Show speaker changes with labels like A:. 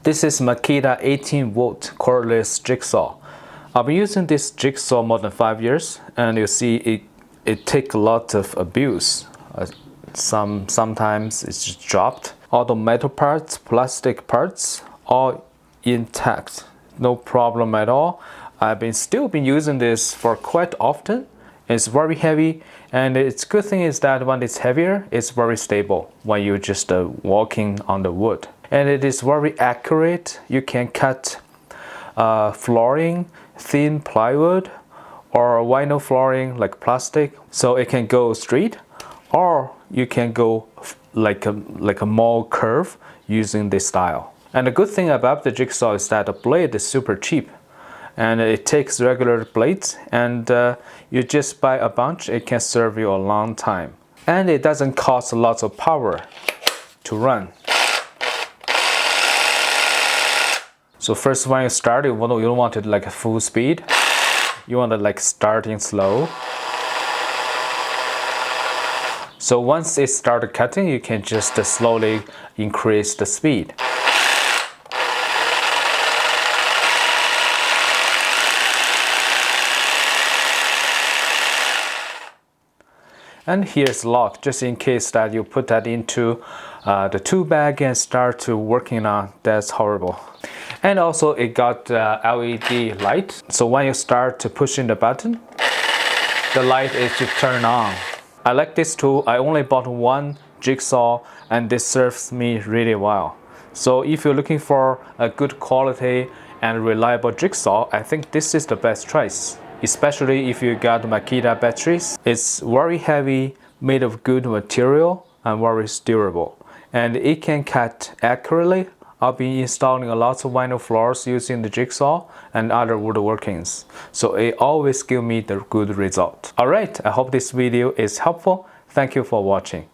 A: This is Makita 18-volt cordless jig saw. I've been using this jig saw more than 5 years, and you see it takes a lot of abuse. Sometimes it's just dropped. All the metal parts, plastic parts, all intact. No problem at all. I've still been using this for quite often. It's very heavy, and its good thing is that when it's heavier, it's very stable when you're just walking on the wood. And it is very accurate. You can cut flooring, thin plywood, or vinyl flooring like plastic, so it can go straight, or you can go like a mall curve using this style. And the good thing about the jig saw is that the blade is super cheap, and it takes regular blades, and you just buy a bunch. It can serve you a long time, and it doesn't cost lots of power to run. So first, when you start, you don't want it like a full speed. You want it like starting slow. So once it started cutting, you can just slowly increase the speed. And here's a lock, just in case that you put that into the tool bag and start to working on. That's horrible. And also it got LED light, so when you start to pushing the button, the light is to turn on. I like this tool. I only bought one jigsaw, and this serves me really well. So if you're looking for a good quality and reliable jigsaw, I think this is the best choice, especially if you got Makita batteries. It's very heavy, made of good material, and very durable, and it can cut accurately. I'll be installing a lot of vinyl floors using the jigsaw and other woodworkings, so it always gives me the good result. Alright, I hope this video is helpful. Thank you for watching.